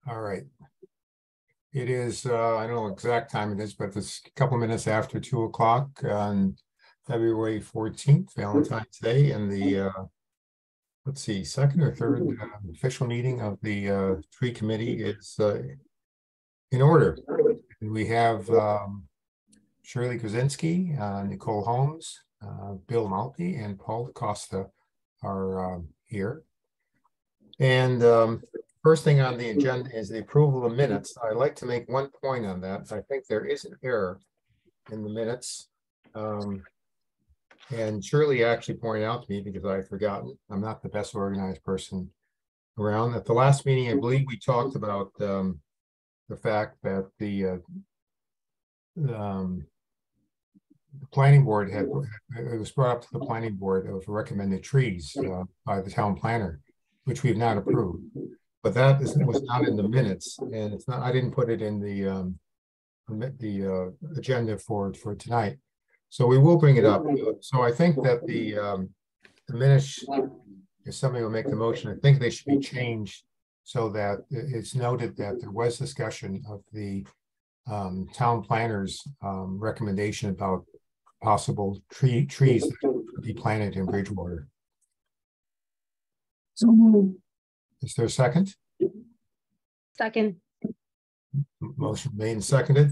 All right. It is, I don't know what exact time it is, but it's a couple minutes after 2 o'clock on February 14th, Valentine's Day, and the, let's see, second or third official meeting of the tree committee is in order. And we have Shirley Krasinski, Nicole Holmes, Bill Maltby, and Paul Costa are here. And first thing on the agenda is the approval of minutes. I'd like to make one point on that. I think there is an error in the minutes. And Shirley actually pointed out to me because I had forgotten. I'm not the best organized person around. At the last meeting, I believe we talked about the fact that the planning board had, it was brought up to the planning board of recommended trees by the town planner, which we have not approved. But that was not in the minutes, and it's not. I didn't put it in the agenda for tonight, so we will bring it up. So I think that the minutes, if somebody will make the motion, I think they should be changed so that it's noted that there was discussion of the town planner's recommendation about possible trees that could be planted in Bridgewater. So moved. Is there a second? Second. Motion made and seconded.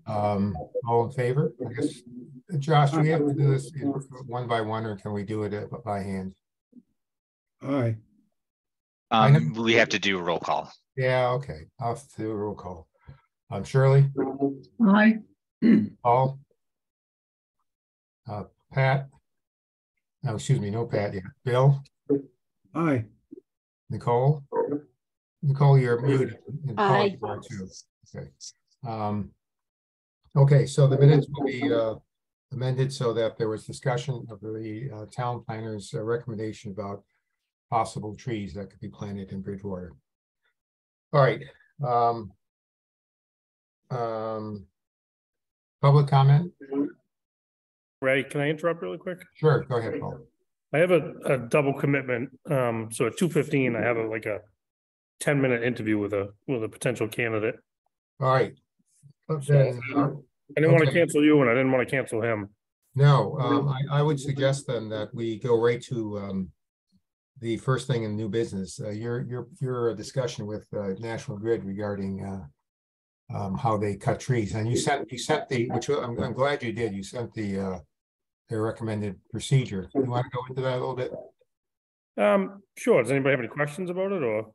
All in favor? I guess, Josh, do we have to do this one by one, or can we do it by hand? Aye. We have to do a roll call. Yeah, okay. I'll have to do a roll call. Shirley? Aye. Paul? Pat? No, excuse me, no Pat yet. Bill? Aye. Nicole? Nicole, you're muted. And Paul, Aye. you are too. Okay. Okay, so the minutes will be amended so that there was discussion of the town planner's recommendation about possible trees that could be planted in Bridgewater. All right. Public comment? Ray, can I interrupt really quick? Sure, go ahead, Paul. I have a double commitment. So at 2:15, I have like a 10-minute interview with a potential candidate. All right. Then, I didn't want to cancel you, and I didn't want to cancel him. no, I would suggest then that we go right to the first thing in new business. Your discussion with National Grid regarding how they cut trees, and you sent the, which I'm glad you did. You sent their recommended procedure. You want to go into that a little bit? Sure. Does anybody have any questions about it, or?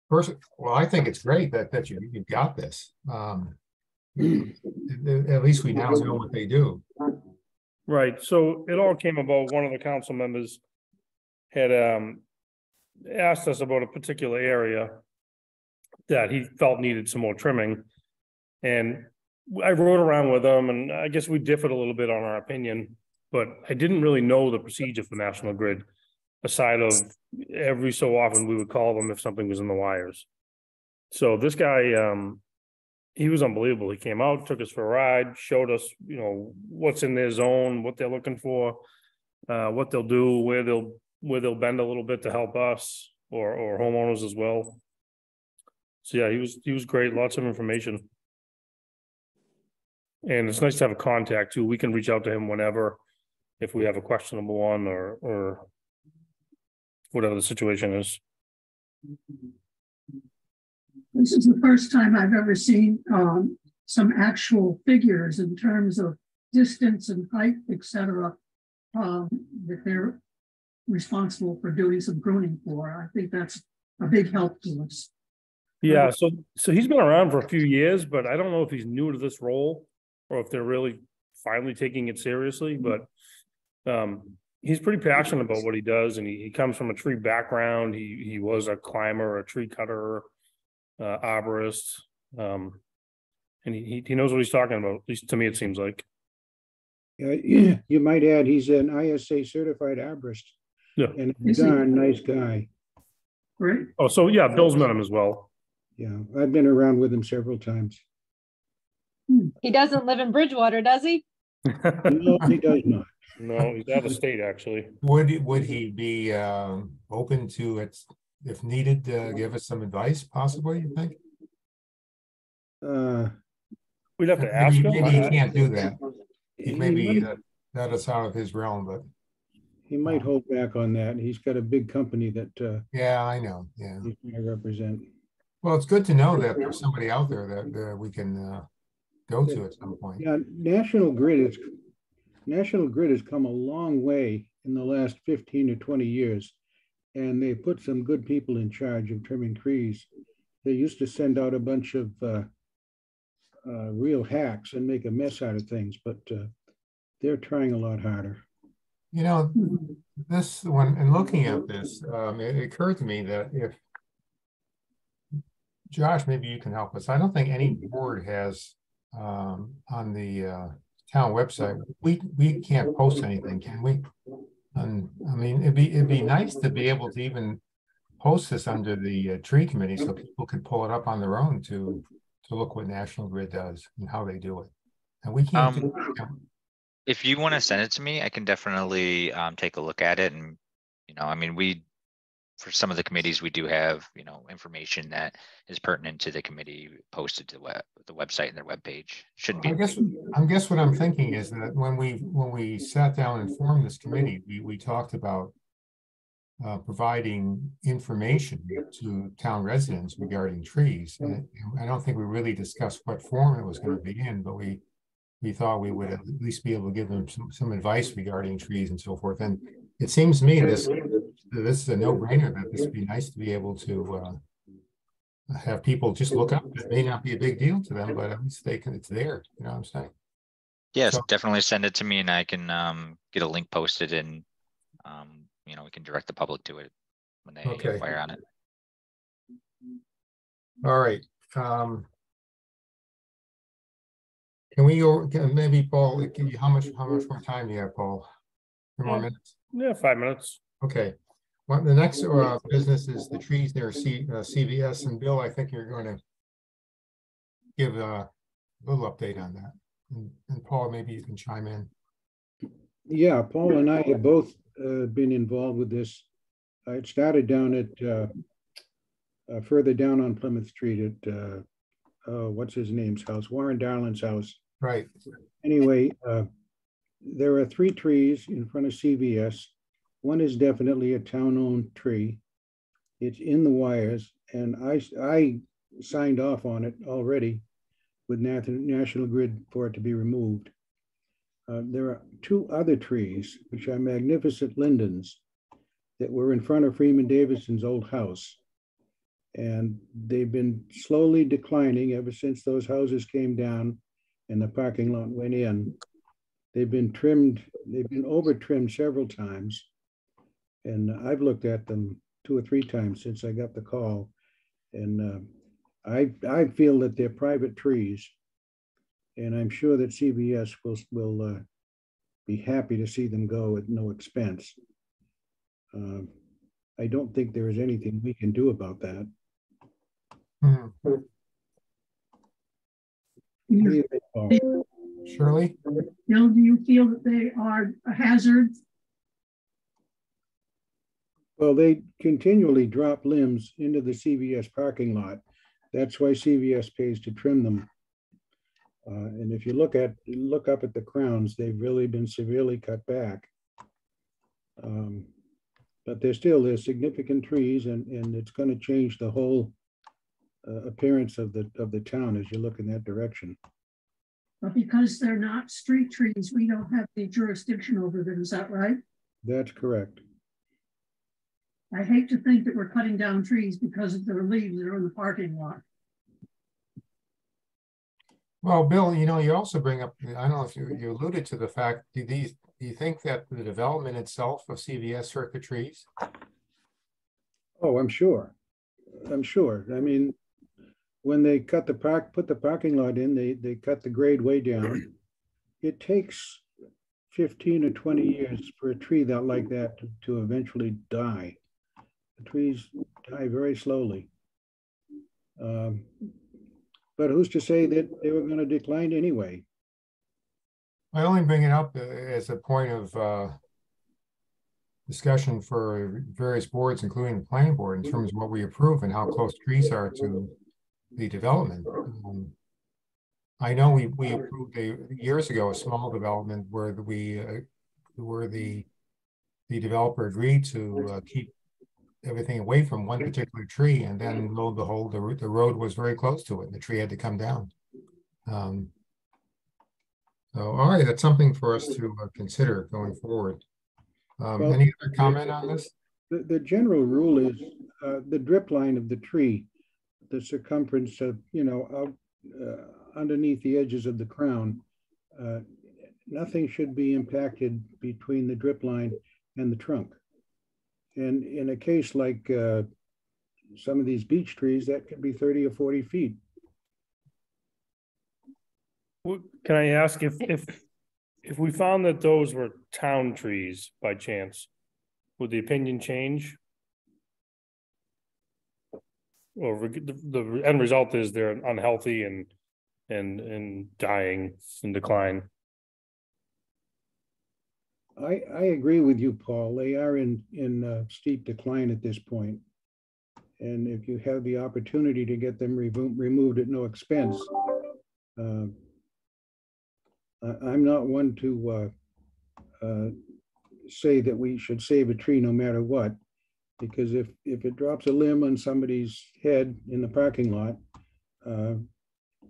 First, well, I think it's great that you've got this. At least we now know what they do. Right. So it all came about, one of the council members had asked us about a particular area that he felt needed some more trimming. And I rode around with them, and I guess we differed a little bit on our opinion, but I didn't really know the procedure for National Grid, aside of every so often we would call them if something was in the wires. So this guy, he was unbelievable. He came out, took us for a ride, showed us, you know, what's in their zone, what they're looking for, what they'll do, where they'll bend a little bit to help us or homeowners as well. So yeah, he was great. Lots of information. And it's nice to have a contact too. We can reach out to him whenever, if we have a questionable one or whatever the situation is. This is the first time I've ever seen some actual figures in terms of distance and height, etc., that they're responsible for doing some pruning for. I think that's a big help to us. Yeah, so he's been around for a few years, but I don't know if he's new to this role or if they're really finally taking it seriously. But he's pretty passionate about what he does, and he comes from a tree background. He was a climber, a tree cutter, arborist, and he knows what he's talking about. At least to me, it seems like. Yeah, you might add he's an ISA certified arborist. Yeah, and a darn nice guy. Great. Oh, so yeah, Bill's met him as well. Yeah, I've been around with him several times. He doesn't live in Bridgewater, does he? No, he does not. No, he's out of state actually. Would he be open to if needed, give us some advice, possibly, you think? We'd have to ask Maybe, him. maybe he can't do that. He He maybe might, that is out of his realm, but he might hold back on that. He's got a big company that yeah, I know. Yeah. he's going to represent. Well, it's good to know that there's somebody out there that we can go to at some point. Yeah, National Grid has come a long way in the last 15 or 20 years, and they put some good people in charge of trimming trees. They used to send out a bunch of real hacks and make a mess out of things, but they're trying a lot harder. You know, this one, and looking at this, it occurred to me that if Josh, maybe you can help us. I don't think any board has on the town website. We can't post anything, can we? And I mean, it'd be nice to be able to even post this under the tree committee so people could pull it up on their own to look what National Grid does and how they do it. And we can't do it. If you want to send it to me, I can definitely take a look at it. And, I mean, for some of the committees, we do have, information that is pertinent to the committee posted to the website and their webpage. Shouldn't be. I guess what I'm thinking is that when we sat down and formed this committee, we talked about providing information to town residents regarding trees. And I don't think we really discussed what form it was going to be in, but we thought we would at least be able to give them some advice regarding trees and so forth. And it seems to me this is a no-brainer that this would be nice to be able to have people just look up. It may not be a big deal to them, but at least it's there. You know what I'm saying? Yes, So, definitely send it to me and I can get a link posted and we can direct the public to it when they inquire on it. All right. Can we go, maybe Paul, how much more time do you have, Paul? 3 more minutes? Yeah, 5 minutes. Okay. Well, the next business is the trees near CVS. And Bill, I think you're going to give a little update on that. And Paul, maybe you can chime in. Yeah, Paul and I have both been involved with this. It started down at further down on Plymouth Street at what's his name's house, Warren Darlin's house. Right. Anyway, there are 3 trees in front of CVS. One is definitely a town-owned tree. It's in the wires, and I signed off on it already with National Grid for it to be removed. There are 2 other trees, which are magnificent lindens, that were in front of Freeman Davidson's old house. And they've been slowly declining ever since those houses came down and the parking lot went in. They've been trimmed, they've been over trimmed several times. And I've looked at them 2 or 3 times since I got the call. And I feel that they're private trees. And I'm sure that CVS will be happy to see them go at no expense. I don't think there is anything we can do about that. Mm-hmm. Shirley? Bill, do you feel that they are a hazard? Well, they continually drop limbs into the CVS parking lot. That's why CVS pays to trim them. And if you look up at the crowns, they've really been severely cut back. But there's significant trees, and it's going to change the whole appearance of the town as you look in that direction. But because they're not street trees, we don't have the jurisdiction over them. Is that right? That's correct. I hate to think that we're cutting down trees because of their leaves that are in the parking lot. Well, Bill, you also bring up, I don't know if you alluded to the fact, do you think that the development itself of CVS hurt the trees? Oh, I'm sure. I mean, when they put the parking lot in, they cut the grade way down. It takes 15 or 20 years for a tree like that to eventually die. The trees die very slowly. But who's to say that they were going to decline anyway? I only bring it up as a point of discussion for various boards, including the planning board, in terms of what we approve and how close trees are to the development. I know we approved years ago a small development where the developer agreed to keep everything away from one particular tree, and then lo and behold, the road was very close to it, and the tree had to come down. So, all right, that's something for us to consider going forward. Well, any other comment on this? The general rule is the drip line of the tree, the circumference of, out underneath the edges of the crown, nothing should be impacted between the drip line and the trunk. And in a case like some of these beech trees, that could be 30 or 40 feet. Can I ask if we found that those were town trees by chance, would the opinion change? Or the end result is they're unhealthy and dying in decline? I agree with you, Paul. They are in steep decline at this point. And if you have the opportunity to get them removed at no expense, I'm not one to say that we should save a tree no matter what, because if it drops a limb on somebody's head in the parking lot,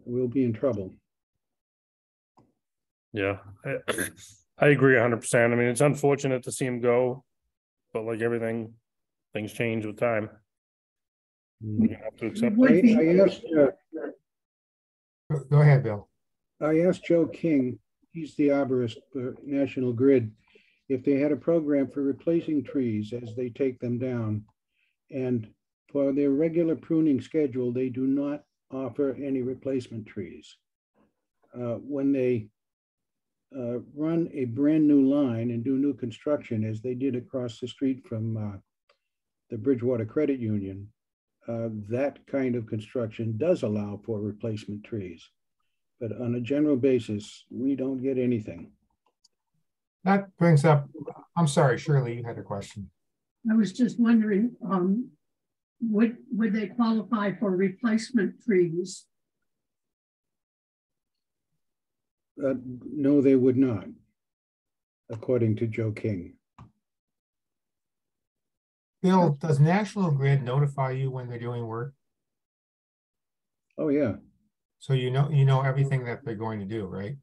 we'll be in trouble. Yeah, I agree 100%. I mean, it's unfortunate to see him go, but like everything, things change with time. We're gonna have to accept that. Go ahead, Bill. I asked Joe King, he's the arborist for National Grid, if they had a program for replacing trees as they take them down. And for their regular pruning schedule, they do not offer any replacement trees. When they run a brand new line and do new construction, as they did across the street from the Bridgewater Credit Union, that kind of construction does allow for replacement trees. But on a general basis, we don't get anything. That brings up, I'm sorry, Shirley, you had a question. I was just wondering, would they qualify for replacement trees? No, they would not, according to Joe King. Bill, does National Grid notify you when they're doing work? Oh, yeah. So you know everything that they're going to do, right?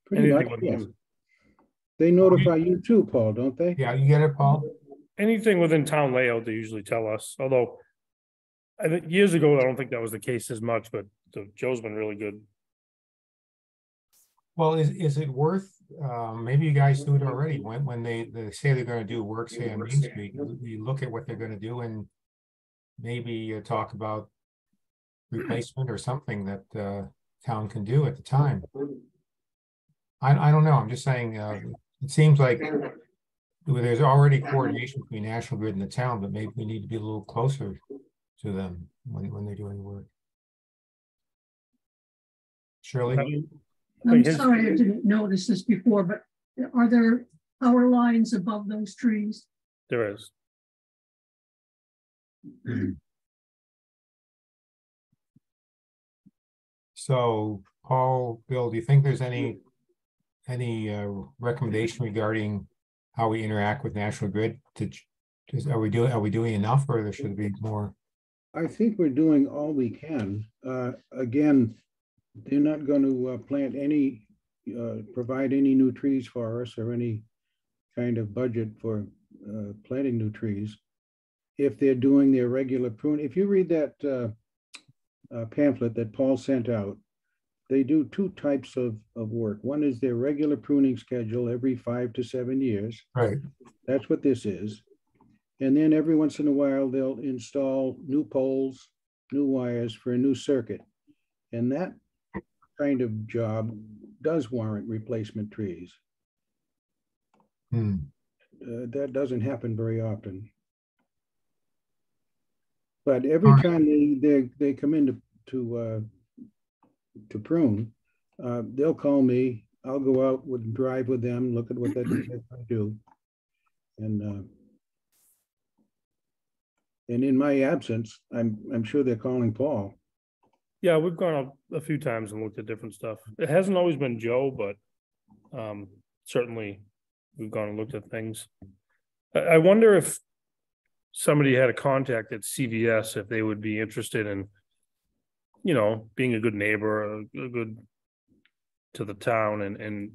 Pretty much, yes. They notify you too, Paul, don't they? Yeah, you get it, Paul? Anything within town layout, they usually tell us, although I think years ago, I don't think that was the case as much, but Joe's been really good. Well, is it worth, maybe you guys do it already, when they say they're going to do work, say on Main Street, you look at what they're going to do and maybe talk about replacement or something that town can do at the time. I don't know, I'm just saying, it seems like there's already coordination between National Grid and the town, but maybe we need to be a little closer to them when they're doing work. Shirley? I'm sorry I didn't notice this before, but are there power lines above those trees? There is. So, Paul, Bill, do you think there's any recommendation regarding how we interact with National Grid? Are we doing enough, or there should be more? I think we're doing all we can. Again, they're not going to plant any, provide any new trees for us or any kind of budget for planting new trees. If they're doing their regular pruning, if you read that pamphlet that Paul sent out, they do two types of work. One is their regular pruning schedule every 5 to 7 years. Right. That's what this is. And then every once in a while, they'll install new poles, new wires for a new circuit. And that kind of job does warrant replacement trees. That doesn't happen very often. But every time they come in to prune, they'll call me. I'll go out drive with them, look at what they're going to do. And in my absence, I'm sure they're calling Paul. Yeah, we've gone up a few times and looked at different stuff. It hasn't always been Joe, but certainly we've gone and looked at things. I wonder if somebody had a contact at CVS, if they would be interested in, being a good neighbor, a good to the town and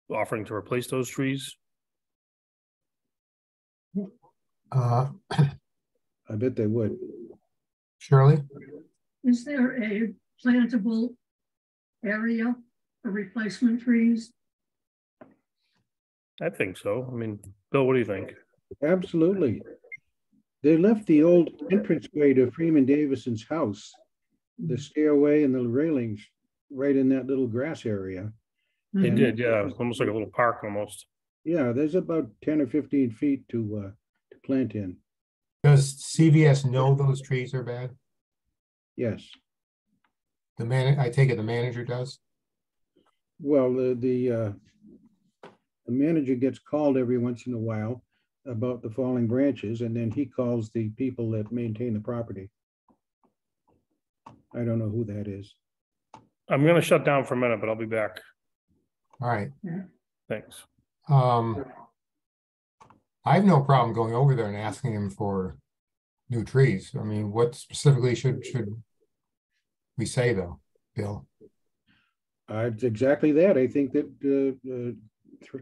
offering to replace those trees. I bet they would. Shirley? Is there a plantable area for replacement trees? I think so. I mean, Bill, what do you think? Absolutely. They left the old entranceway to Freeman Davison's house, the stairway and the railings right in that little grass area. They And did, yeah. It's almost like a little park almost. yeah, there's about 10 or 15 feet to plant in. Does CVS know those trees are bad? Yes. I take it the manager does? Well, the manager gets called every once in a while about the falling branches, and then he calls the people that maintain the property. I don't know who that is. I'm gonna shut down for a minute, but I'll be back. All right. Thanks. I have no problem going over there and asking him for new trees. I mean, what specifically should we say though, Bill? It's exactly that. I think that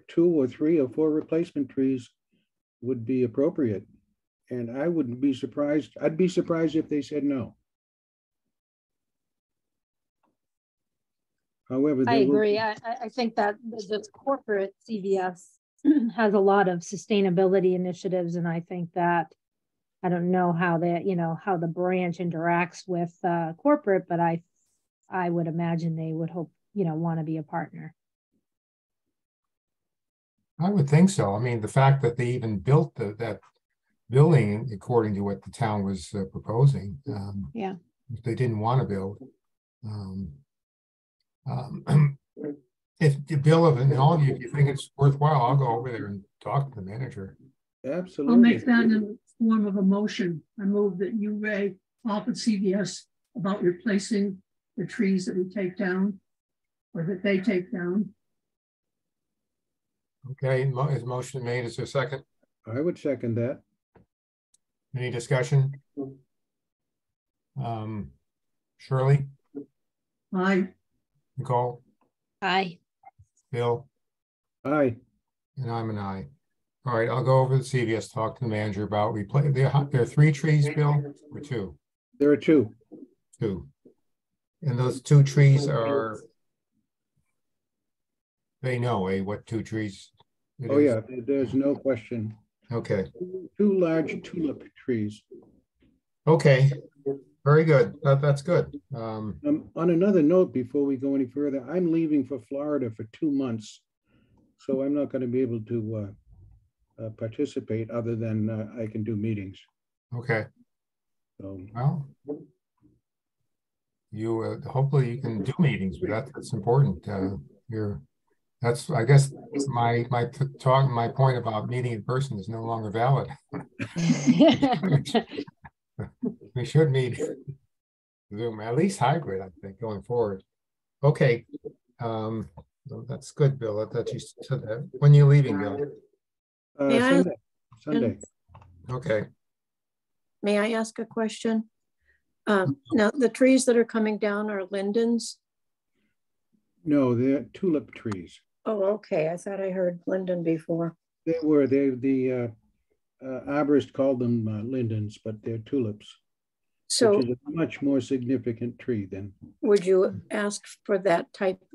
2 or 3 or 4 replacement trees would be appropriate. And I wouldn't be surprised. I'd be surprised if they said no. However, I agree. I think that the corporate CVS has a lot of sustainability initiatives, and I think that I don't know how how the branch interacts with corporate, but I would imagine they would hope want to be a partner. I would think so. I mean, the fact that they even built that building according to what the town was proposing. Yeah. If they didn't want to build. If Bill and all of you, if you think it's worthwhile, I'll go over there and talk to the manager. Absolutely. I'll make that in the form of a motion. I move that you, Ray, talk with CVS about replacing the trees that we take down or that they take down. Okay, is motion made? Is there a second? I would second that. Any discussion? Shirley? Aye. Nicole? Aye. Bill? Aye. And I'm an aye. All right, I'll go over to CVS, talk to the manager about there are 3 trees, Bill, or 2? There are 2. 2. And those 2 trees are, they know, what 2 trees? Oh is? yeah, there's no question. Okay. 2 large tulip trees. Okay. Very good. That's good. On another note, before we go any further, I'm leaving for Florida for 2 months, so I'm not going to be able to participate other than I can do meetings. Okay. So, Well, you hopefully you can do meetings, but that's important. That's I guess my point about meeting in person is no longer valid. We should meet Zoom, at least hybrid, I think, going forward. Okay. That's good, Bill. That you said that. When are you leaving, Bill? Sunday. Okay. May I ask a question? Now, the trees that are coming down are lindens? No, they're tulip trees. Oh, okay. I thought I heard linden before. The arborist called them lindens, but they're tulips. So which is a much more significant tree than. Would you ask for that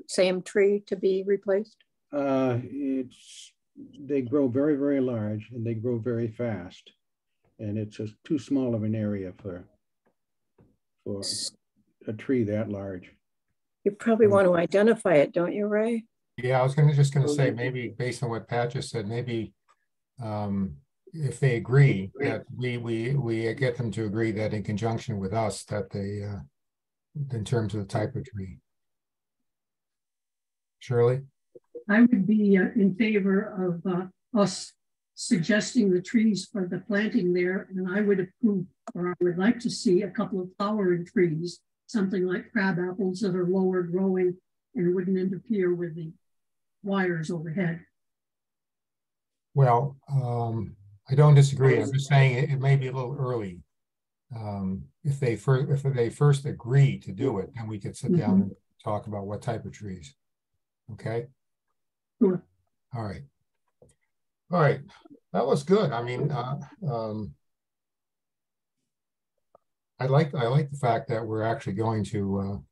same tree to be replaced? They grow very, very large and they grow very fast. And it's just too small of an area for a tree that large. You probably want to identify it, don't you, Ray? Yeah, I was just gonna say, maybe based on what Pat just said, maybe if they agree that we get them to agree that in conjunction with us that they in terms of the type of tree. Shirley? I would be in favor of us suggesting the trees for the planting there, and I would approve, or I would like to see a couple of flowering trees, something like crab apples that are lower growing and wouldn't interfere with the wires overhead. Well, I don't disagree. I'm just saying it may be a little early. If they first agree to do it, then we could sit down and talk about what type of trees. Okay. Sure. All right. All right. That was good. I mean, I like the fact that we're actually going to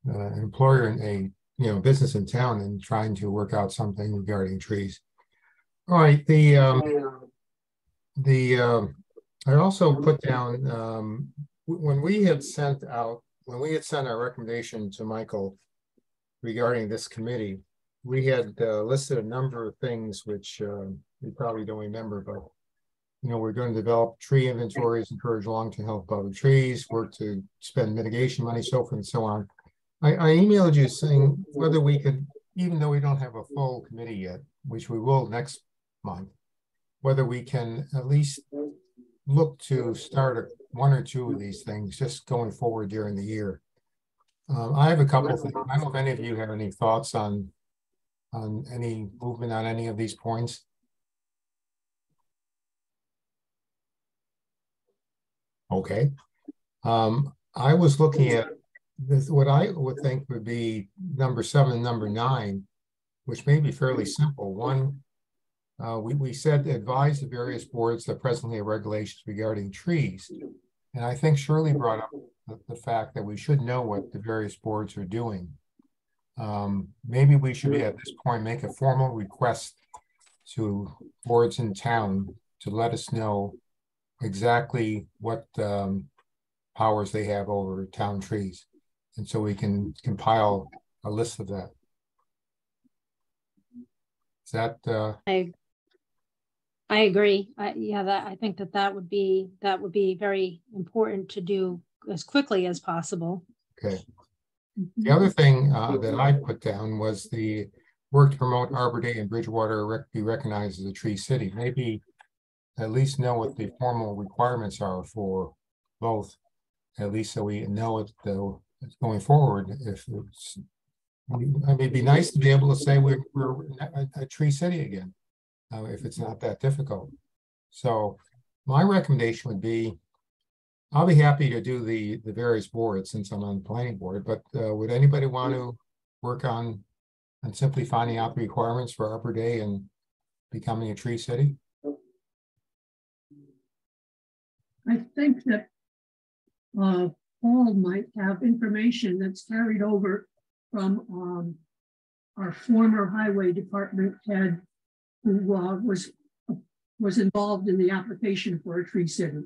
an employer in a business in town and trying to work out something regarding trees. All right. I also put down when we had sent our recommendation to Michael regarding this committee, we had listed a number of things which we probably don't remember, but we're going to develop tree inventories, encourage long-term health of public trees, work to spend mitigation money, so forth and so on. I emailed you saying whether we could, even though we don't have a full committee yet, which we will next month, whether we can at least look to start one or two of these things just going forward during the year. I have a couple of things. I don't know if any of you have any thoughts on any movement on any of these points. Okay. I was looking at this, what I would think would be number 7 and number 9, which may be fairly simple. One, we said advise the various boards that presently have regulations regarding trees. And I think Shirley brought up the fact that we should know what the various boards are doing. Maybe we should at this point make a formal request to boards in town to let us know exactly what powers they have over town trees. And so we can compile a list of that. Is that I agree. I think that would be very important to do as quickly as possible. Okay. The other thing that I put down was the work to promote Arbor Day in Bridgewater be recognized as a tree city. Maybe at least know what the formal requirements are for both, at least so we know it going forward. If it's, I mean, it'd be nice to be able to say we're a tree city again, if it's not that difficult. So my recommendation would be, I'll be happy to do the various boards since I'm on the planning board, but would anybody want to work on simply finding out the requirements for Arbor Day and becoming a tree city? I think that Paul might have information that's carried over from our former highway department head, who was involved in the application for a tree city.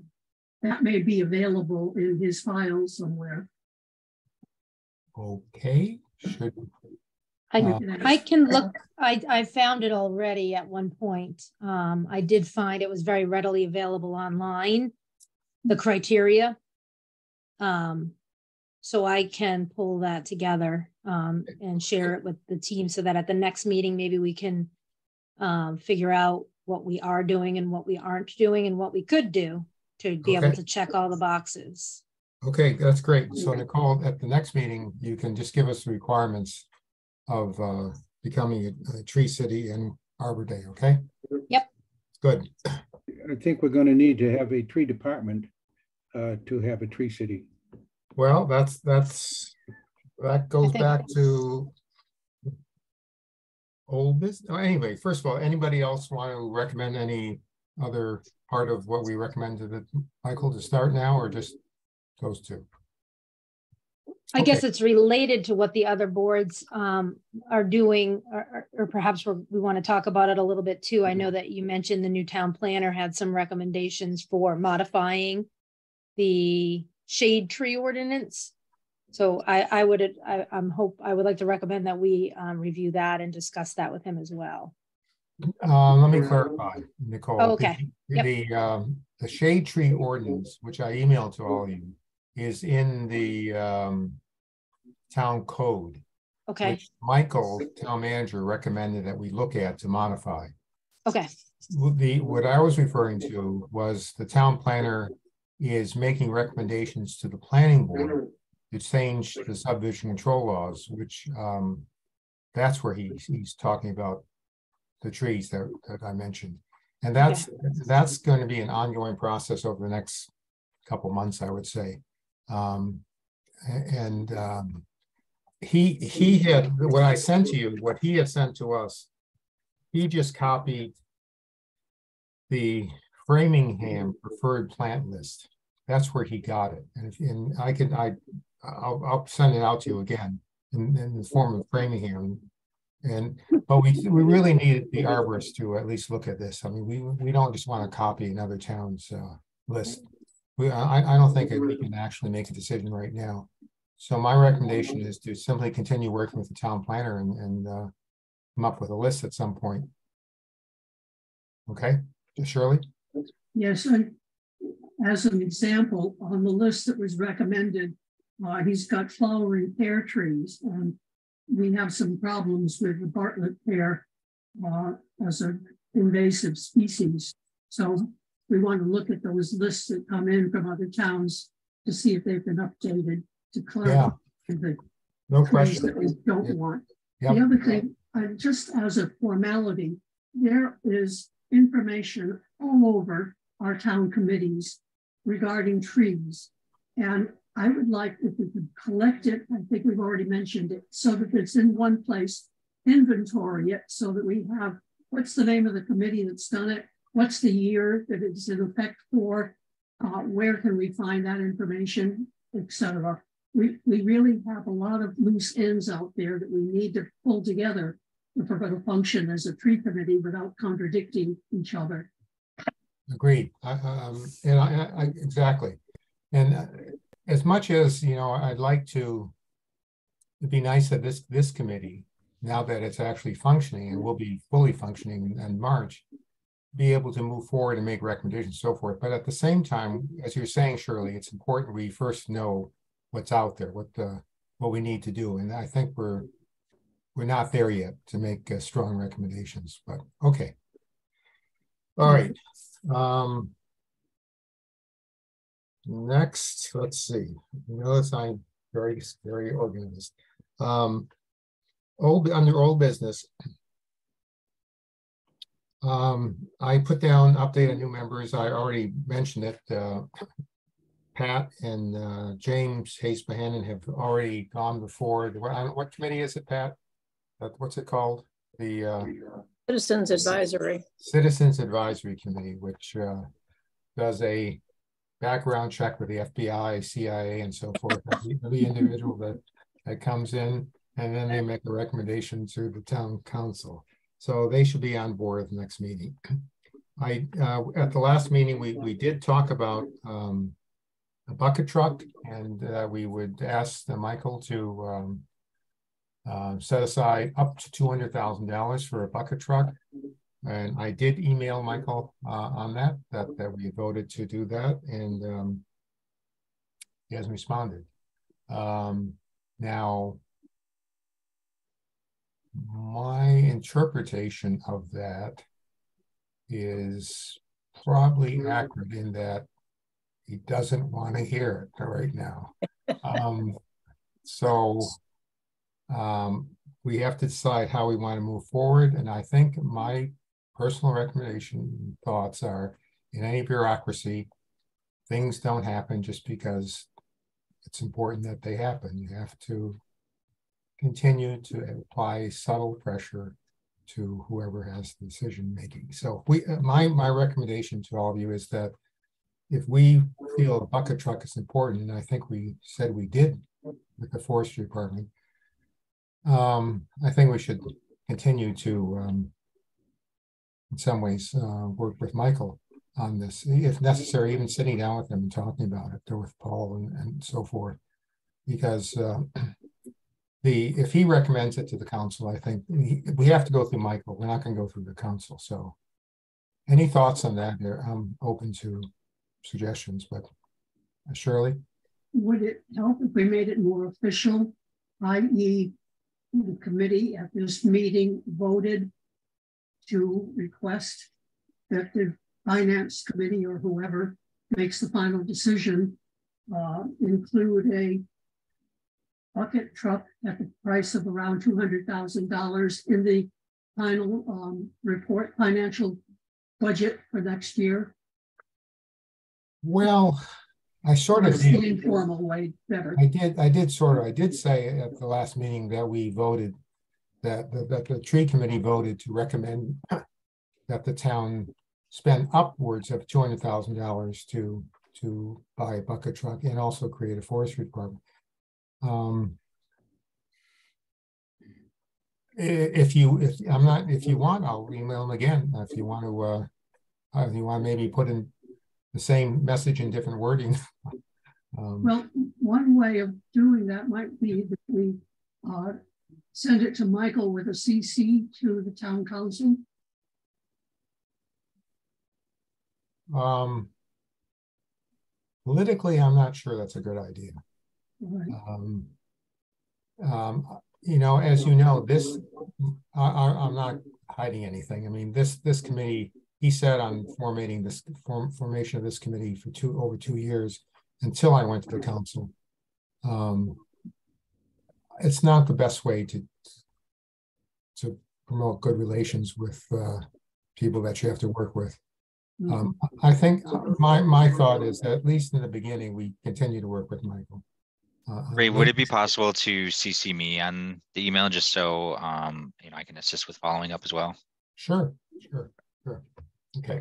That may be available in his files somewhere. Okay. I can look. I found it already at one point. I did find it was very readily available online, the criteria. So I can pull that together and share it with the team so that at the next meeting, maybe we can figure out what we are doing and what we aren't doing and what we could do to be able to check all the boxes. Okay, that's great. So Nicole, at the next meeting, you can just give us the requirements of becoming a tree city in Arbor Day, okay? Yep. Good. I think we're going to need to have a tree department to have a tree city. Well, that goes back to old business. Oh, anyway, first of all, anybody else want to recommend any other part of what we recommended, Michael, to start now, or just those two? I guess it's related to what the other boards are doing, or perhaps we want to talk about it a little bit too. I know that you mentioned the new town planner had some recommendations for modifying the shade tree ordinance. So I would like to recommend that we review that and discuss that with him as well. Let me clarify, Nicole. Oh, okay. The shade tree ordinance, which I emailed to all of you, is in the town code. Okay. Which Michael, town manager, recommended that we look at to modify. Okay. what I was referring to was the town planner is making recommendations to the planning board to change the subdivision control laws, which that's where he's talking about the trees that I mentioned. And that's going to be an ongoing process over the next couple months, I would say. He had, what I sent to you, what he had sent to us, he just copied the Framingham preferred plant list. That's where he got it. And I'll send it out to you again in the form of Framingham. But we really need the arborist to at least look at this. I mean, we don't just want to copy another town's list. I don't think we can actually make a decision right now. So my recommendation is to simply continue working with the town planner and come up with a list at some point. Okay, Shirley? Yes, and as an example, on the list that was recommended, he's got flowering pear trees, and we have some problems with the Bartlett pear as an invasive species. So we want to look at those lists that come in from other towns to see if they've been updated to clarify the trees that we don't want. Yep. The other thing, just as a formality, there is information all over our town committees regarding trees. And I would like if we could collect it, I think we've already mentioned it, so that it's in one place, inventory it, so that we have, what's the name of the committee that's done it? What's the year that it's in effect for? Where can we find that information, etc. We really have a lot of loose ends out there that we need to pull together if we're going to function as a tree committee without contradicting each other. Agreed. Exactly. And as much as, you know, I'd like to, it'd be nice that this committee, now that it's actually functioning and will be fully functioning in March, be able to move forward and make recommendations and so forth. But at the same time, as you're saying, Shirley, it's important we first know what's out there, what we need to do. And I think we're not there yet to make strong recommendations, but okay. All right. Next, let's see. Notice I'm very organized. Under old business. I put down update on new members. I already mentioned it. Pat and James Hayes-Bohannon have already gone before. What committee is it, Pat? What's it called? The Citizens Advisory. Citizens Advisory Committee, which does a background check with the FBI, CIA, and so forth. The individual that comes in, and then they make a recommendation to the town council. So they should be on board at the next meeting. At the last meeting, we did talk about a bucket truck, and we would ask Michael to set aside up to $200,000 for a bucket truck. And I did email Michael on that we voted to do that, and he hasn't responded. Now, my interpretation of that is probably accurate in that he doesn't want to hear it right now. We have to decide how we want to move forward. And I think my personal recommendation thoughts are, in any bureaucracy, things don't happen just because it's important that they happen. You have to continue to apply subtle pressure to whoever has the decision making. So my recommendation to all of you is that if we feel a bucket truck is important, and I think we said we did with the forestry department, I think we should continue to, in some ways, work with Michael on this, if necessary, even sitting down with him and talking about it, or with Paul and so forth, because if he recommends it to the council, I think we have to go through Michael. We're not going to go through the council. So any thoughts on that? I'm open to suggestions, but Shirley? Would it help if we made it more official, i.e. the committee at this meeting voted to request that the finance committee or whoever makes the final decision include a bucket truck at the price of around $200,000 in the final report, financial budget for next year. Well, I sort of That's the did. informal way better. I did say at the last meeting that we voted that the tree committee voted to recommend that the town spend upwards of $200,000 to buy a bucket truck and also create a forestry department. If you want, I'll email them again. If you want to maybe put in the same message in different wording. Well, one way of doing that might be that we send it to Michael with a CC to the town council. Politically, I'm not sure that's a good idea. Right. You know, as you know, I'm not hiding anything. I mean, this committee, he sat on formation of this committee for over 2 years until I went to the council. It's not the best way to promote good relations with people that you have to work with. I think my thought is that at least in the beginning, we continue to work with Michael. Ray, would it be possible to CC me on the email just so you know, I can assist with following up as well? Sure. Okay.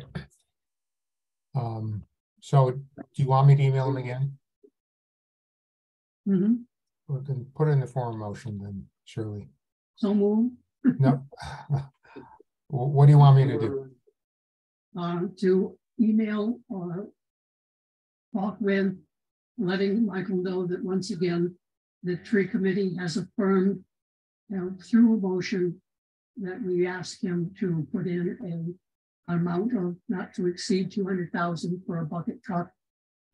So do you want me to email him again? Mm-hmm. We can put it in the form of motion then, Shirley. So move. No. What do you want me to do? To email or talk with, letting Michael know that once again, the tree committee has affirmed, through a motion, that we ask him to put in an amount of not to exceed $200,000 for a bucket truck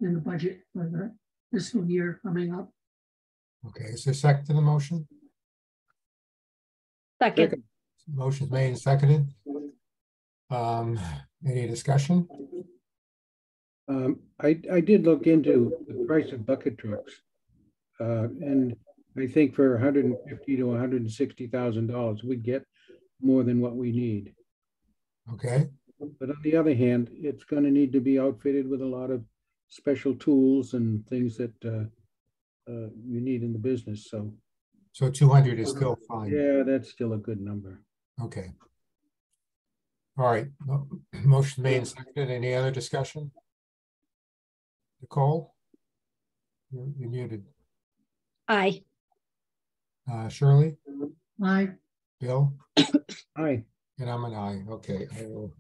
in the budget for the fiscal year coming up. Okay, is there a second to the motion? Second. Motion's made and seconded. Any discussion? I did look into the price of bucket trucks. And I think for $150,000 to $160,000, we get more than what we need. Okay. But on the other hand, it's going to need to be outfitted with a lot of special tools and things that you need in the business. So 200 is still fine. Yeah, that's still a good number. Okay. All right. Motion made and seconded. Any other discussion? Nicole? You're muted. Aye. Shirley? Aye. Bill? Aye. And I'm an aye. Okay. I will.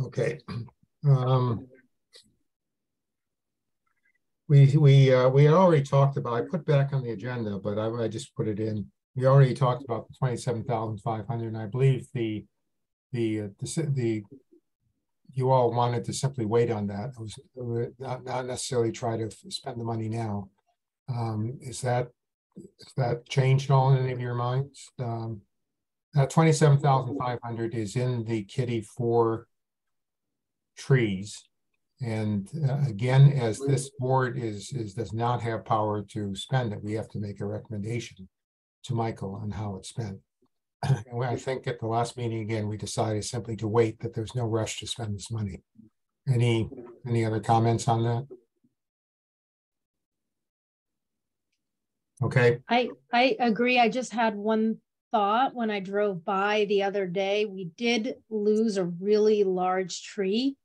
Okay. We had already talked about, I put back on the agenda, but I just put it in. We already talked about the 27,500, and I believe the you all wanted to simply wait on that. It was not necessarily try to spend the money now. Is that changed all in any of your minds? That 27,500 is in the kitty for trees. And again, as this board does not have power to spend it, we have to make a recommendation to Michael on how it's spent. And I think at the last meeting, again, we decided simply to wait, that there's no rush to spend this money. Any other comments on that? Okay. I agree. I just had one thought when I drove by the other day. We did lose a really large tree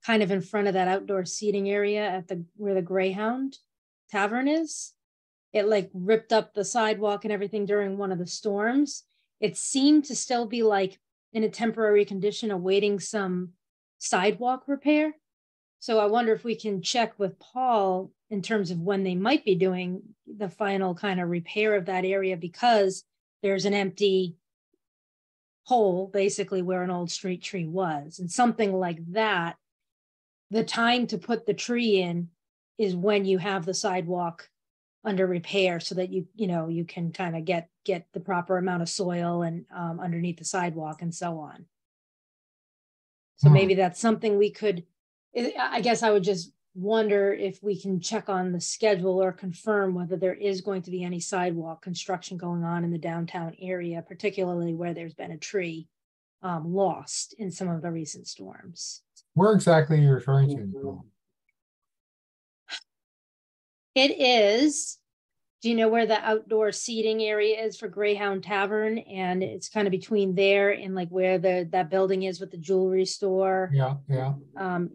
kind of in front of that outdoor seating area at where the Greyhound Tavern is. It like ripped up the sidewalk and everything during one of the storms. It seemed to still be like in a temporary condition awaiting some sidewalk repair. So I wonder if we can check with Paul in terms of when they might be doing the final kind of repair of that area, because there's an empty hole basically where an old street tree was, and something like that. The time to put the tree in is when you have the sidewalk under repair so that you can kind of get the proper amount of soil and underneath the sidewalk and so on. So maybe that's something we could, I guess I would just wonder if we can check on the schedule or confirm whether there is going to be any sidewalk construction going on in the downtown area, particularly where there's been a tree lost in some of the recent storms. Where exactly are you referring to, Nicole? It is, do you know where the outdoor seating area is for Greyhound Tavern? And it's kind of between there and like where that building is with the jewelry store. Yeah, yeah.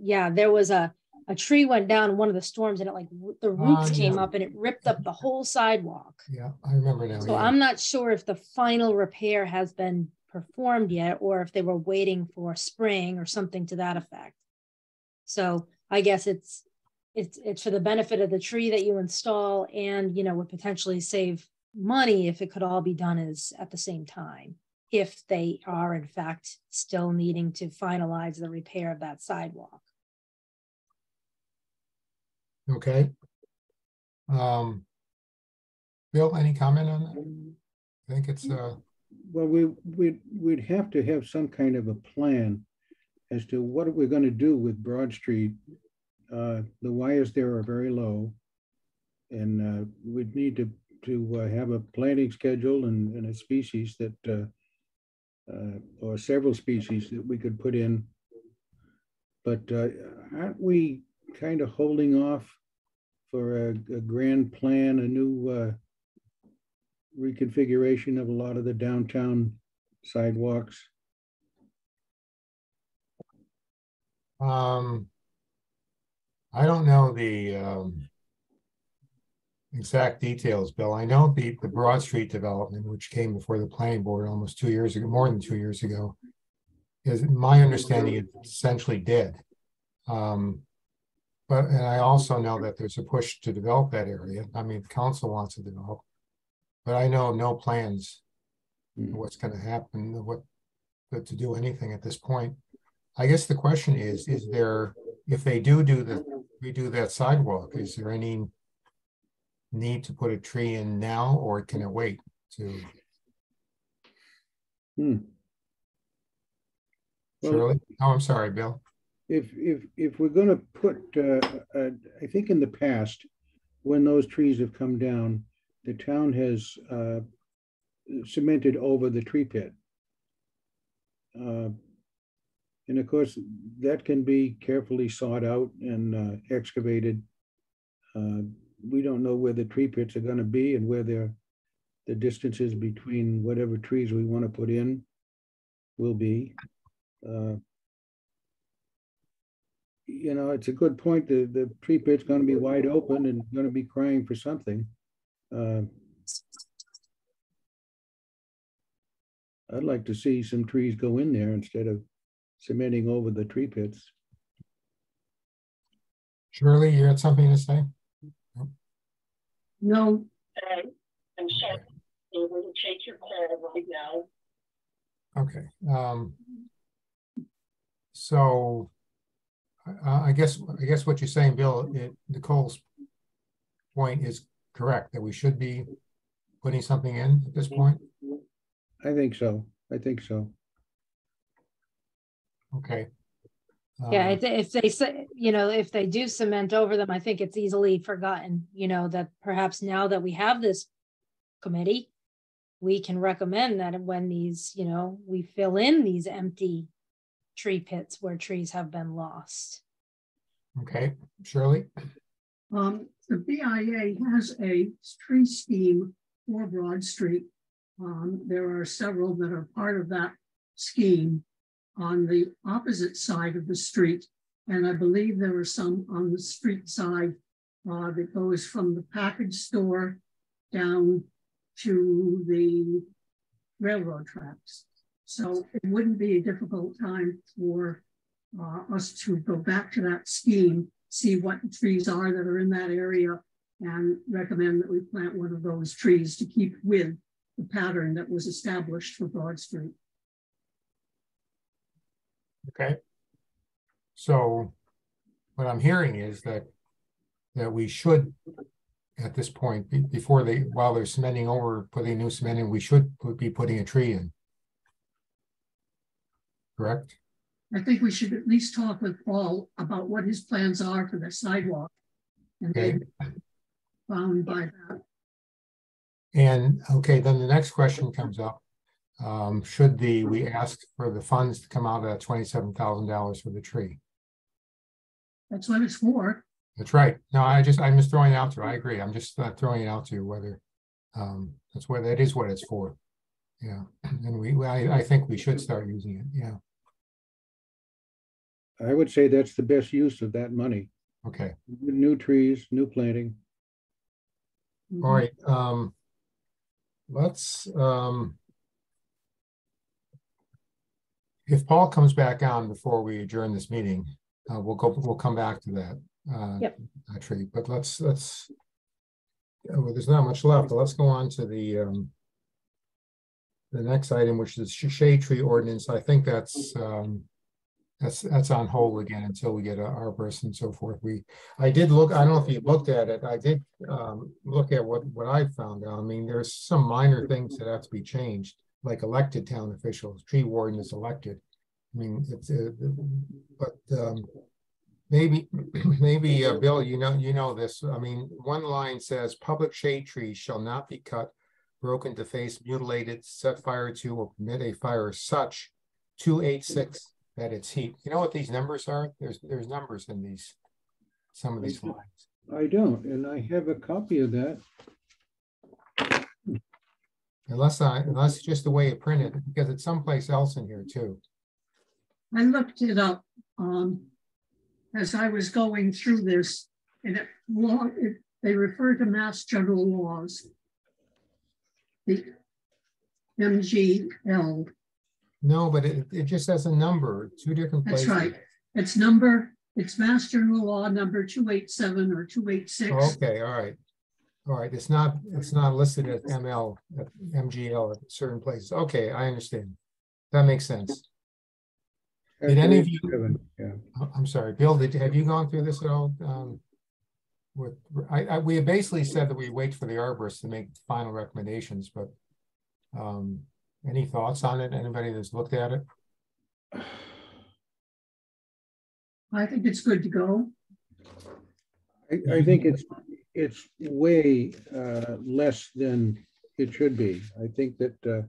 Yeah, there was a tree went down in one of the storms and it like the roots came up and it ripped up the whole sidewalk. Yeah, I remember now. So yeah. I'm not sure if the final repair has been performed yet, or if they were waiting for spring or something to that effect. So I guess it's for the benefit of the tree that you install, and would potentially save money if it could all be done at the same time, if they are in fact still needing to finalize the repair of that sidewalk. Okay. Bill, any comment on that? I think it's well, we'd have to have some kind of a plan as to what we're going to do with Broad Street. The wires there are very low, and we'd need to have a planting schedule and a species that, or several species that we could put in. But aren't we kind of holding off for a grand plan, a new reconfiguration of a lot of the downtown sidewalks? I don't know the exact details, Bill. I know the Broad Street development, which came before the planning board almost 2 years ago, more than 2 years ago, is my understanding it's essentially dead. And I also know that there's a push to develop that area. I mean, the council wants to develop, but I know no plans what's going to happen, to do anything at this point. I guess the question is there, if they redo that sidewalk, is there any need to put a tree in now, or can it wait to? Shirley? Oh, I'm sorry, Bill. If we're going to put, I think in the past, when those trees have come down, the town has cemented over the tree pit. And of course, that can be carefully sought out and excavated. We don't know where the tree pits are going to be and where the distances between whatever trees we want to put in will be. It's a good point. The tree pit's going to be wide open and going to be crying for something. I'd like to see some trees go in there instead of cementing over the tree pits. Shirley, you had something to say? No. I'm sorry. Able to take your call right now. Okay. So I guess what you're saying, Bill, Nicole's point is correct, that we should be putting something in at this point. I think so. Okay. Yeah, if they say, if they do cement over them, I think it's easily forgotten, that perhaps now that we have this committee, we can recommend that when these, we fill in these empty tree pits where trees have been lost. Okay, Shirley? The BIA has a tree scheme for Broad Street. There are several that are part of that scheme on the opposite side of the street. And I believe there are some on the street side that goes from the package store down to the railroad tracks. So it wouldn't be a difficult time for us to go back to that scheme, see what the trees are that are in that area, and recommend that we plant one of those trees to keep with the pattern that was established for Broad Street. Okay. So what I'm hearing is that we should at this point, before while they're cementing over, putting new cement in, we should be putting a tree in. Correct? I think we should at least talk with Paul about what his plans are for the sidewalk. And Okay. maybe bound by that. And okay, then the next question comes up. Should we ask for the funds to come out of that $27,000 for the tree? That's what it's for. That's right. No, I'm just throwing it out to you. I agree. I'm just throwing it out to you whether that is what it's for. Yeah. And I think we should start using it. Yeah. I would say that's the best use of that money. Okay. New trees, new planting. All right. Let's if Paul comes back on before we adjourn this meeting, we'll come back to that Yep. tree. But let's well, there's not much left, but let's go on to the next item, which is shade tree ordinance. I think that's on hold again until we get an arborist and so forth. I did look. I don't know if you looked at it. I did look at what I found out. I mean, there's some minor things that have to be changed, like elected town officials. Tree warden is elected. I mean, it's but maybe Bill, you know this. I mean, one line says public shade trees shall not be cut, broken to face, mutilated, set fire to, or permit a fire such 286 that its heat. You know what these numbers are? There's numbers in some of these lines. I don't, and I have a copy of that. Unless it's just the way it printed, because it's someplace else in here too. I looked it up as I was going through this, and they refer to Mass General Laws, the MGL. No, but it just has a number, two different places. That's right. It's Mass General Law number 287 or 286. Okay, all right. All right, it's not listed as MGL at certain places. Okay, I understand. That makes sense. Did any of you? Yeah. I'm sorry, Bill. Have you gone through this at all? We basically said that we wait for the arborist to make final recommendations, but any thoughts on it? Anybody that's looked at it? I think it's good to go. I think it's way less than it should be. I think that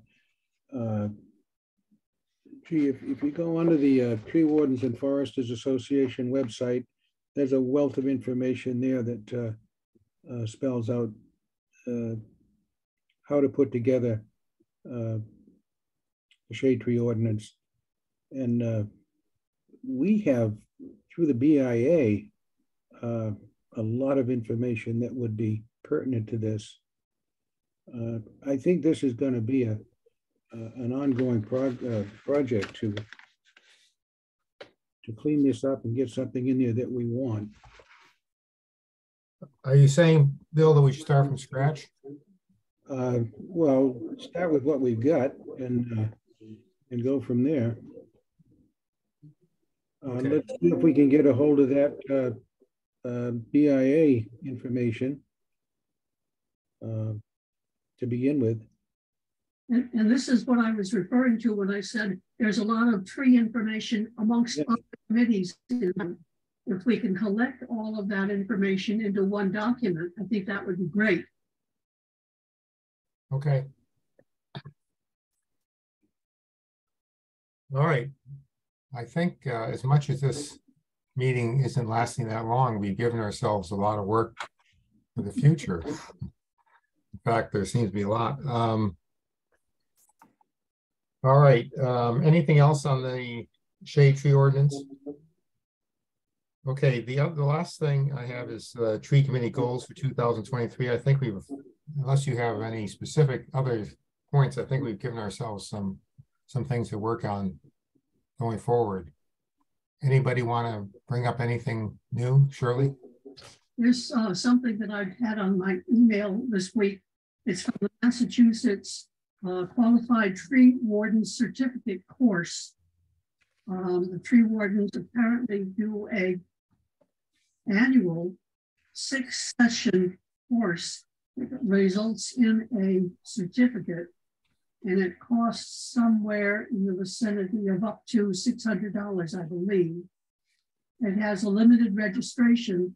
if you go onto the Tree Wardens and Foresters Association website, there's a wealth of information there that spells out how to put together the shade tree ordinance. And we have, through the BIA, a lot of information that would be pertinent to this. I think this is going to be an ongoing project to clean this up and get something in there that we want. Are you saying, Bill, that we should start from scratch? Well, start with what we've got and go from there. Okay. Let's see if we can get a hold of that BIA information to begin with. And this is what I was referring to when I said there's a lot of tree information amongst other committees. If we can collect all of that information into one document, I think that would be great. Okay. All right. I think as much as this meeting isn't lasting that long, we've given ourselves a lot of work for the future. In fact, there seems to be a lot. All right. Anything else on the shade tree ordinance? Okay. The last thing I have is tree committee goals for 2023. I think unless you have any specific other points, I think we've given ourselves some things to work on going forward. Anybody want to bring up anything new, Shirley? There's something that I've had on my email this week. It's from the Massachusetts Qualified Tree Warden Certificate course. The tree wardens apparently do a annual 6-session course results in a certificate, and it costs somewhere in the vicinity of up to $600, I believe. It has a limited registration,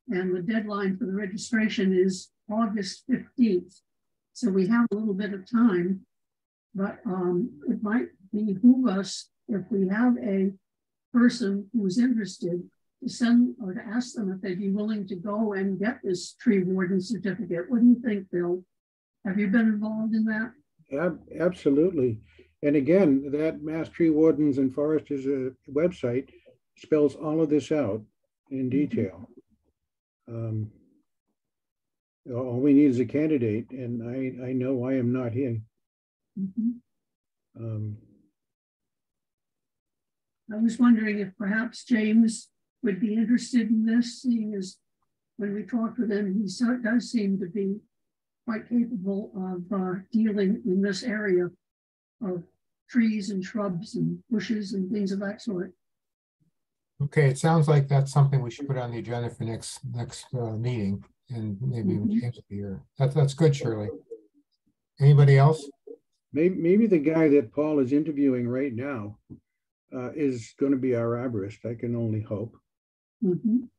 and the deadline for the registration is August 15th. So we have a little bit of time, but it might behoove us, if we have a person who's interested, to send or to ask them if they'd be willing to go and get this tree warden certificate. What do you think, Bill? Have you been involved in that? Absolutely. And again, that Mass Tree Wardens and Foresters website spells all of this out in detail. All we need is a candidate, and I know I am not here. I was wondering if perhaps James would be interested in this, seeing as when we talked with him, he does seem to be quite capable of dealing in this area of trees and shrubs and bushes and things of that sort. Okay, it sounds like that's something we should put on the agenda for next meeting, and maybe James will be here. That's good, Shirley. Anybody else? Maybe the guy that Paul is interviewing right now is going to be our arborist. I can only hope. Good.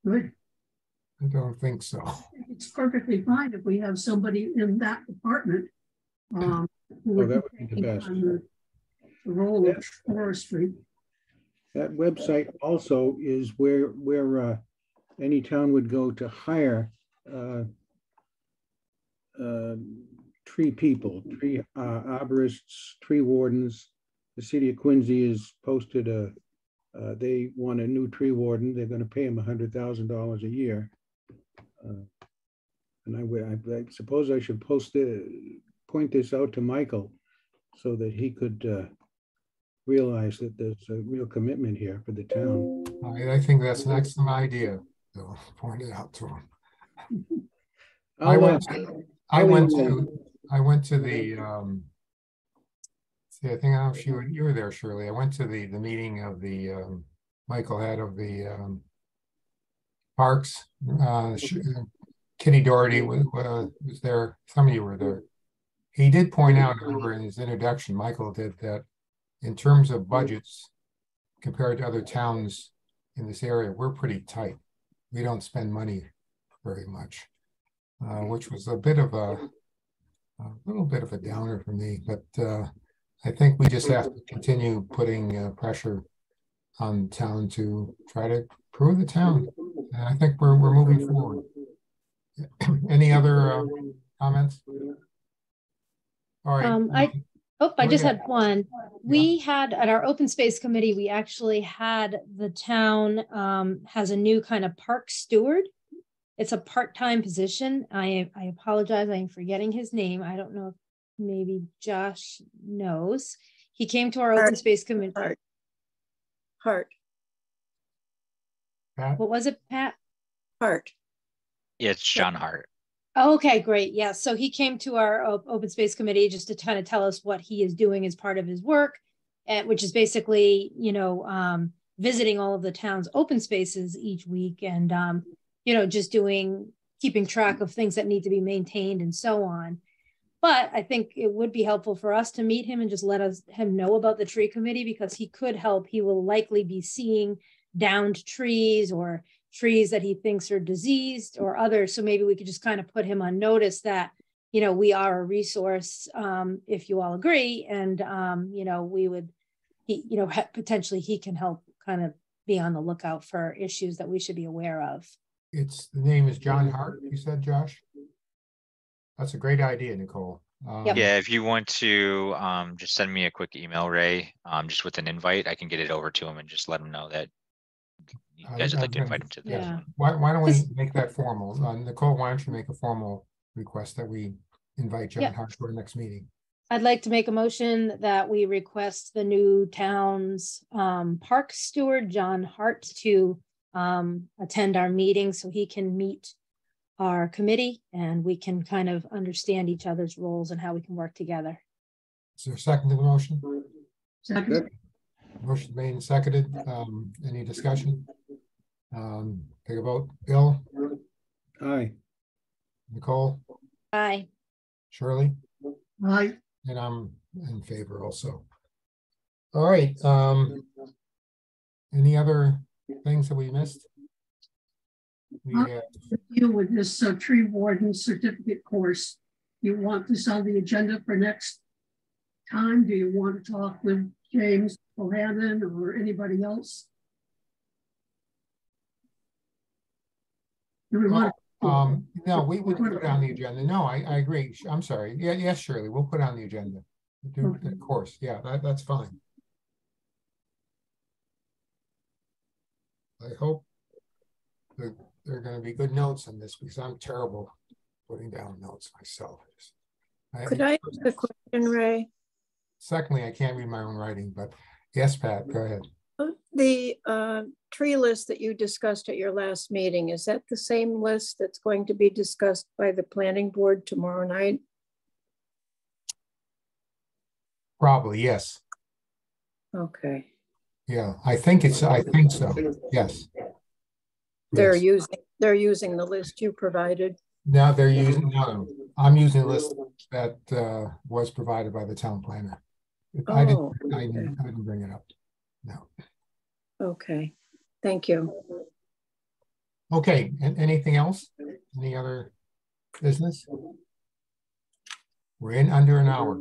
I don't think so. It's perfectly fine if we have somebody in that department who would that would be the best. The role of forestry. That website also is where any town would go to hire tree people, tree arborists, tree wardens. The city of Quincy has posted they want a new tree warden. They're going to pay him $100,000 a year. And I suppose I should point this out to Michael so that he could realize that there's a real commitment here for the town. I think that's an excellent idea. So point it out to him. I went to the see, I think, I don't know if you were there, Shirley. I went to the meeting of the Michael had of the parks. Kitty Doherty was there. Some of you were there. He did point out, remember, in his introduction, Michael did, that in terms of budgets compared to other towns in this area, we're pretty tight. We don't spend money very much, which was a little bit of a downer for me. But I think we just have to continue putting pressure on town to try to improve the town. And I think we're moving forward. Any other comments? All right. I just had one. We had at our open space committee, we actually had the town has a new kind of park steward. It's a part-time position. I apologize. I'm forgetting his name. I don't know if maybe Josh knows. He came to our open space committee. Hart. Pat? What was it, Pat? Hart. Yeah, it's John Hart. Okay, great. Yeah, so he came to our open space committee just to kind of tell us what he is doing as part of his work, which is basically, visiting all of the town's open spaces each week and, just keeping track of things that need to be maintained and so on. But I think it would be helpful for us to meet him and just let him know about the tree committee, because he could help. He will likely be seeing downed trees or trees that he thinks are diseased or others. So maybe we could just kind of put him on notice that, we are a resource if you all agree. And, we would, potentially he can help kind of be on the lookout for issues that we should be aware of. The name is John Hart, you said, Josh? That's a great idea, Nicole. Yeah, if you want to just send me a quick email, Ray, just with an invite, I can get it over to him and just let him know that you guys would like to invite him to this one. Why don't we make that formal? Nicole, why don't you make a formal request that we invite John Hart to our next meeting? I'd like to make a motion that we request the new town's park steward, John Hart, to attend our meeting so he can meet our committee and we can kind of understand each other's roles and how we can work together. Is there a second to the motion? Second. Motion made and seconded. Any discussion? Take a vote. Bill, Aye. Nicole, Aye. Shirley, Aye. and I'm in favor also. All right, any other things that we missed? We Huh? have, Deal with this tree warden certificate course. You want this on the agenda for next time? Do you want to talk with James Bohannon or anybody else? Do we want no, we would put it on the agenda. No, I agree. I'm sorry. Yeah, yes, Shirley, we'll put it on the agenda. Do the course. Yeah, that's fine. I hope that there are going to be good notes on this because I'm terrible putting down notes myself. Could I ask a question, Ray? Secondly, I can't read my own writing, but yes, Pat, go ahead. The tree list that you discussed at your last meeting, is that the same list that's going to be discussed by the planning board tomorrow night? Probably, yes. Okay. Yeah, I think so. Yes. They're Yes. using the list you provided. Now they're using, no, I'm using a list that was provided by the town planner. I didn't bring it up. No. Okay. Thank you. Okay, and anything else? Any other business? We're in under an hour.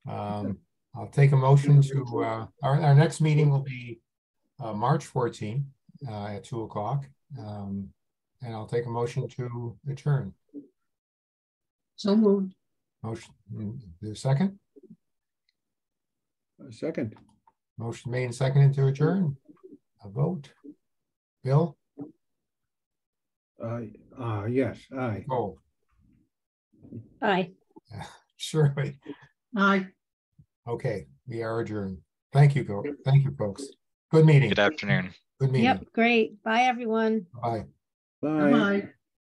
I'll take a motion to, our next meeting will be March 14th at 2 o'clock. And I'll take a motion to adjourn. So moved. Motion, the second? A second. Motion made and seconded to adjourn. A vote. Bill? Yes, aye. Oh, Aye. Shirley. Aye. Okay, we are adjourned. Thank you, thank you, folks. Good meeting. Good afternoon. Good meeting. Yep, great. Bye, everyone. Bye. Bye. Bye.